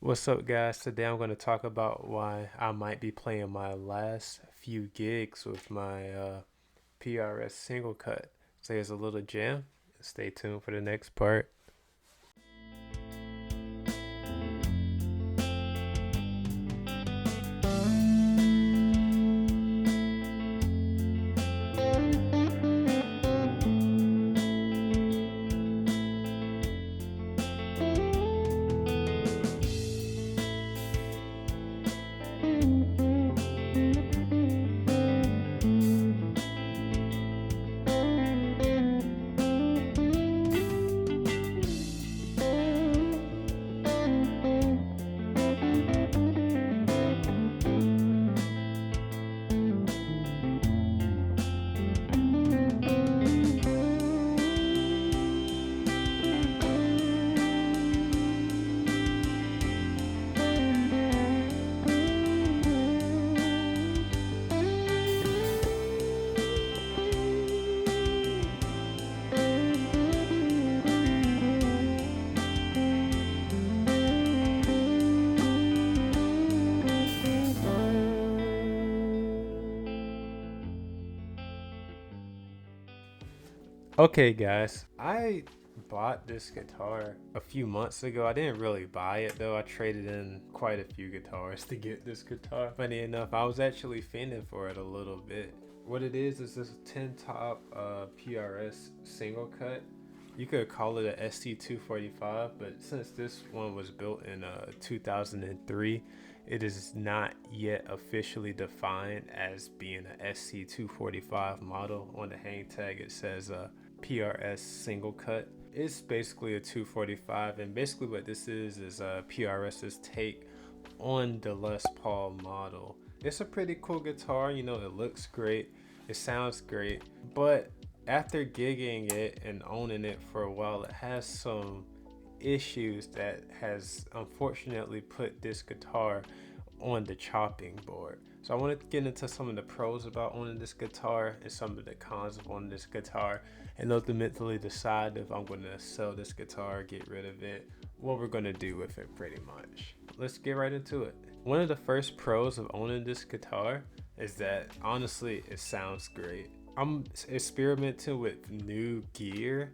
What's up, guys? Today I'm going to talk about why I might be playing my last few gigs with my PRS single cut. So here's a little jam. Stay tuned for the next part. Okay, guys, I bought this guitar a few months ago. I didn't really buy it though. I traded in quite a few guitars to get this guitar. Funny enough, I was actually fiending for it a little bit. What it is this 10 top PRS single cut. You could call it a ST245, but since this one was built in 2003, it is not yet officially defined as being a ST245 model. On the hang tag, it says PRS single cut. It's basically a 245, and basically what this is PRS's take on the Les Paul model. It's a pretty cool guitar, it looks great, it sounds great, but after gigging it and owning it for a while, it has some issues that has unfortunately put this guitar on the chopping board. So I wanted to get into some of the pros about owning this guitar and some of the cons of owning this guitar, and ultimately decide if I'm going to sell this guitar, get rid of it, what we're going to do with it pretty much. Let's get right into it. One of the first pros of owning this guitar is that honestly it sounds great. I'm experimenting with new gear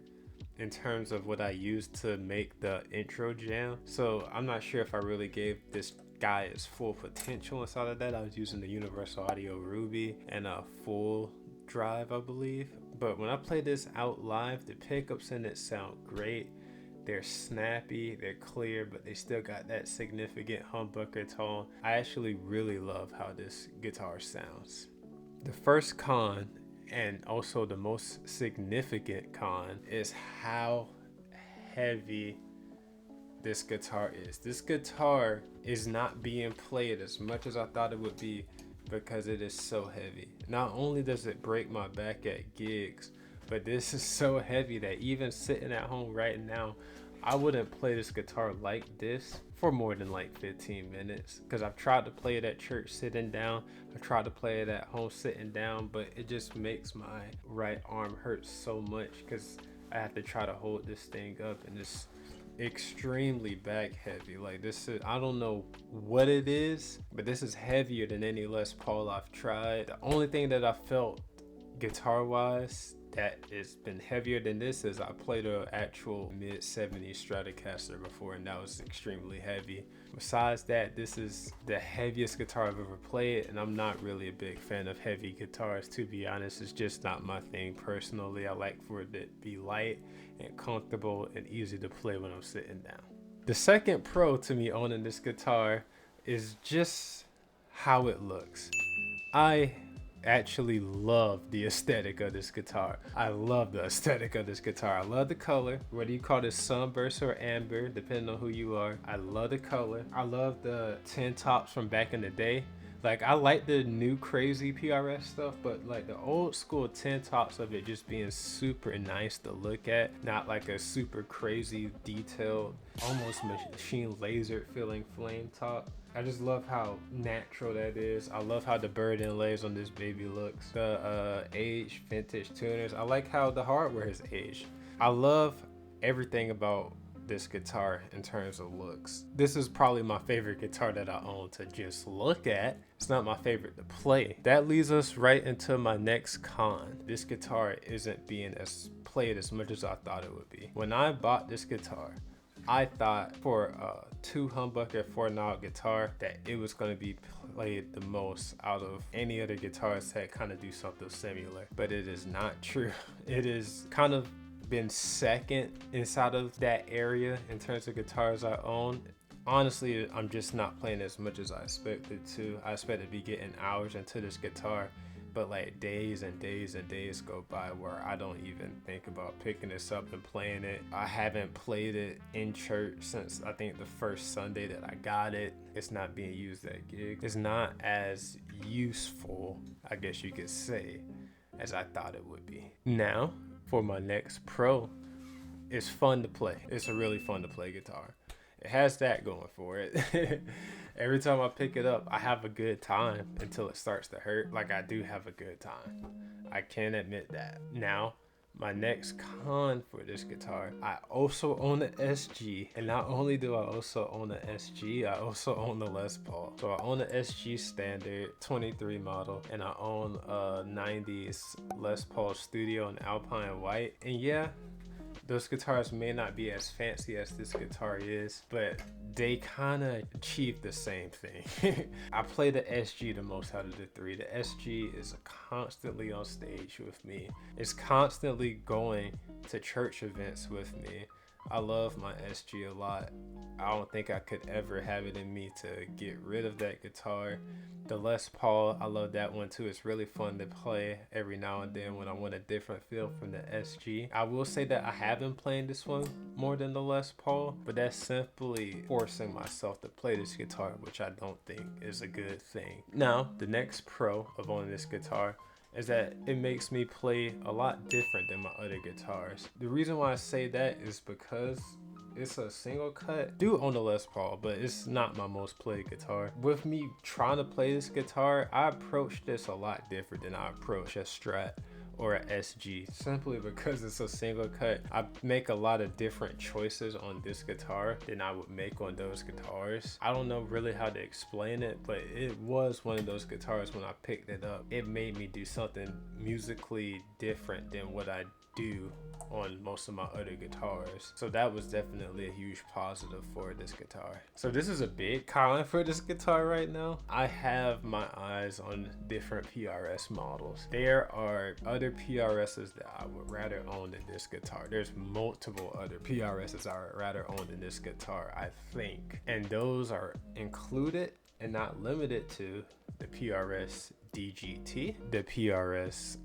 in terms of what I used to make the intro jam. So I'm not sure if I really gave this guy its full potential inside of that. I was using the Universal Audio Ruby and a full drive, I believe. But when I play this out live, the pickups in it sound great. They're snappy, they're clear, but they still got that significant humbucker tone. I actually really love how this guitar sounds. The first con, and also the most significant con, is how heavy this guitar is. This guitar is not being played as much as I thought it would be because it is so heavy. Not only does it break my back at gigs, but this is so heavy that even sitting at home right now, I wouldn't play this guitar like this for more than like 15 minutes, because I've tried to play it at church sitting down, I tried to play it at home sitting down, but it just makes my right arm hurt so much because I have to try to hold this thing up, and it's extremely back heavy. Like, this is, I don't know what it is, but this is heavier than any Les Paul I've tried. The only thing that I felt guitar wise that has been heavier than this is I played an actual mid-70s Stratocaster before, and that was extremely heavy. Besides that, this is the heaviest guitar I've ever played, and I'm not really a big fan of heavy guitars, to be honest. It's just not my thing personally. I like for it to be light and comfortable and easy to play when I'm sitting down. The second pro to me owning this guitar is just how it looks. I actually love the aesthetic of this guitar. I love the aesthetic of this guitar. I love the color, whether you call this sunburst or amber, depending on who you are. I love the color. I love the 10 tops from back in the day. Like, I like the new crazy PRS stuff, but like the old school 10 tops of it just being super nice to look at, not like a super crazy detailed, almost machine laser feeling flame top. I just love how natural that is. I love how the bird inlays on this baby looks. The aged vintage tuners. I like how the hardware is aged. I love everything about this guitar in terms of looks. This is probably my favorite guitar that I own to just look at. It's not my favorite to play. That leads us right into my next con. This guitar isn't being played as much as I thought it would be. When I bought this guitar, I thought for a 2 humbucker 4-knob guitar that it was going to be played the most out of any other guitars that kind of do something similar, but it is not true. It is kind of been second inside of that area in terms of guitars I own. Honestly, I'm just not playing as much as I expected to. I expected to be getting hours into this guitar, but like days and days and days go by where I don't even think about picking this up and playing it. I haven't played it in church since I think the first Sunday that I got it. It's not being used at gigs. It's not as useful, I guess you could say, as I thought it would be. Now, for my next pro, it's fun to play. It's a really fun to play guitar. It has that going for it. Every time I pick it up, I have a good time until it starts to hurt. Like, I do have a good time. I can admit that. Now, my next con for this guitar, I also own the SG. And not only do I also own the SG, I also own the Les Paul. So I own the SG Standard 23 model, and I own a 90s Les Paul Studio in Alpine White. And yeah, those guitars may not be as fancy as this guitar is, but they kind of achieve the same thing. I play the SG the most out of the three. The SG is constantly on stage with me. It's constantly going to church events with me. I love my SG a lot. I don't think I could ever have it in me to get rid of that guitar. The Les Paul, I love that one too. It's really fun to play every now and then when I want a different feel from the SG. I will say that I have been playing this one more than the Les Paul, but that's simply forcing myself to play this guitar, which I don't think is a good thing. Now, the next pro of owning this guitar is that it makes me play a lot different than my other guitars. The reason why I say that is because it's a single cut. I do own the Les Paul, but it's not my most played guitar. With me trying to play this guitar, I approach this a lot different than I approach a Strat or a SG, simply because it's a single cut. I make a lot of different choices on this guitar than I would make on those guitars. I don't know really how to explain it, but it was one of those guitars when I picked it up. It made me do something musically different than what I do on most of my other guitars. So that was definitely a huge positive for this guitar. So this is a big con for this guitar right now. I have my eyes on different PRS models. There are other PRSs that I would rather own than this guitar. There's multiple other PRSs I would rather own than this guitar, I think. And those are included and not limited to the PRS DGT, the PRS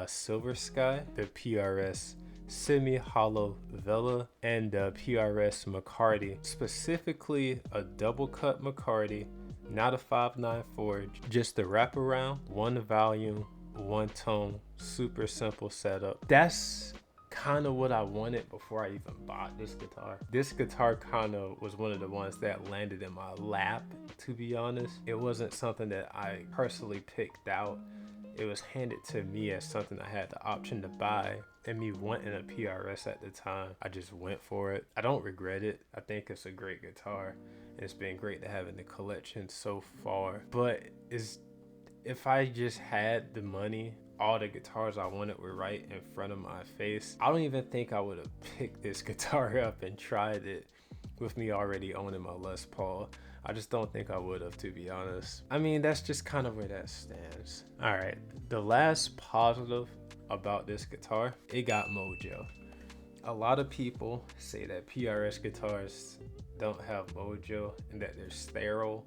Silver Sky, the PRS Semi-Hollow Vela, and the PRS McCarty. Specifically a double cut McCarty, not a 594, just a wraparound, one volume, one tone, super simple setup. That's kind of what I wanted before I even bought this guitar. This guitar kind of was one of the ones that landed in my lap, to be honest. It wasn't something that I personally picked out. It was handed to me as something I had the option to buy, and me wanting a PRS at the time, I just went for it. I don't regret it. I think it's a great guitar, and it's been great to have in the collection so far. But if I just had the money, all the guitars I wanted were right in front of my face, I don't even think I would have picked this guitar up and tried it with me already owning my Les Paul. I just don't think I would have, to be honest. I mean, that's just kind of where that stands. All right, the last positive about this guitar, it got mojo. A lot of people say that PRS guitars don't have mojo and that they're sterile,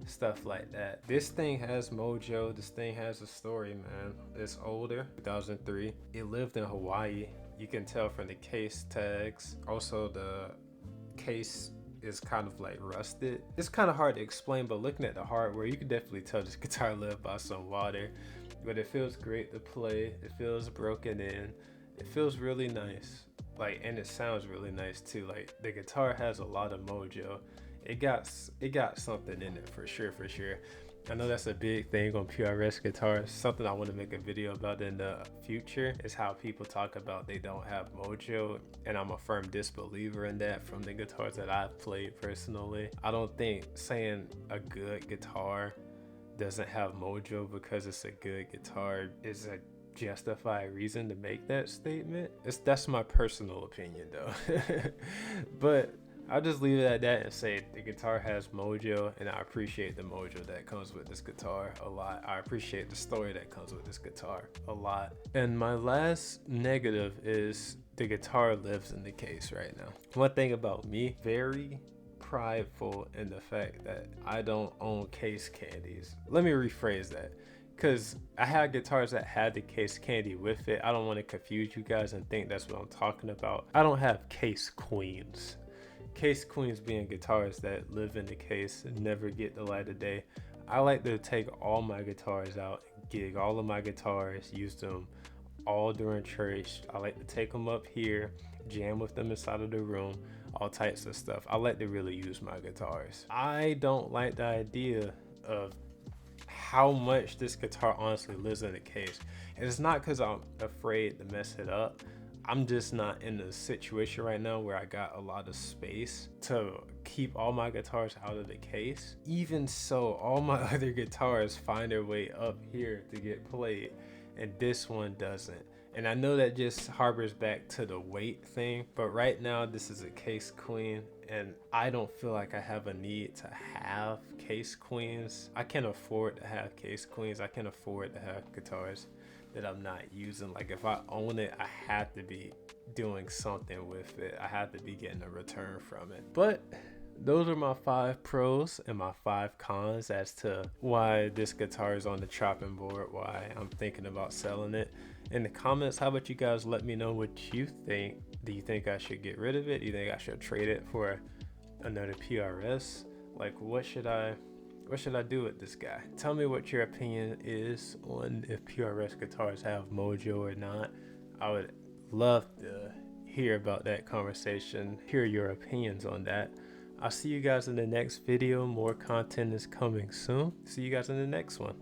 stuff like that. This thing has mojo. This thing has a story, man. It's older, 2003. It lived in Hawaii. You can tell from the case tags. Also, the case is kind of like rusted. It's kind of hard to explain, but looking at the hardware, you can definitely tell this guitar lived by some water. But it feels great to play. It feels broken in. It feels really nice. Like, and it sounds really nice too. Like, the guitar has a lot of mojo. It got something in it for sure. I know that's a big thing on PRS guitars. Something I want to make a video about in the future is how people talk about they don't have mojo, and I'm a firm disbeliever in that from the guitars that I've played personally. I don't think saying a good guitar doesn't have mojo because it's a good guitar is a justified reason to make that statement. That's my personal opinion though. But I'll just leave it at that and say the guitar has mojo, and I appreciate the mojo that comes with this guitar a lot. I appreciate the story that comes with this guitar a lot. And my last negative is the guitar lives in the case right now. One thing about me, very prideful in the fact that I don't own case candies. Let me rephrase that, because I had guitars that had the case candy with it. I don't want to confuse you guys and think that's what I'm talking about. I don't have case queens. Case queens being guitars that live in the case and never get the light of day. I like to take all my guitars out and gig all of my guitars, use them all during church. I like to take them up here, jam with them inside of the room, all types of stuff. I like to really use my guitars. I don't like the idea of how much this guitar honestly lives in the case. And it's not because I'm afraid to mess it up. I'm just not in a situation right now where I got a lot of space to keep all my guitars out of the case. Even so, all my other guitars find their way up here to get played, and this one doesn't. And I know that just harbors back to the weight thing, but right now this is a case queen, and I don't feel like I have a need to have case queens. I can afford to have case queens. I can afford to have guitars that I'm not using. Like if I own it, I have to be doing something with it. I have to be getting a return from it. But those are my 5 pros and my 5 cons as to why this guitar is on the chopping board, why I'm thinking about selling it. In the comments, how about you guys let me know what you think? Do you think I should get rid of it? Do you think I should trade it for another PRS? Like what should I do with this guy? Tell me what your opinion is on if PRS guitars have mojo or not. I would love to hear about that conversation, hear your opinions on that. I'll see you guys in the next video. More content is coming soon. See you guys in the next one.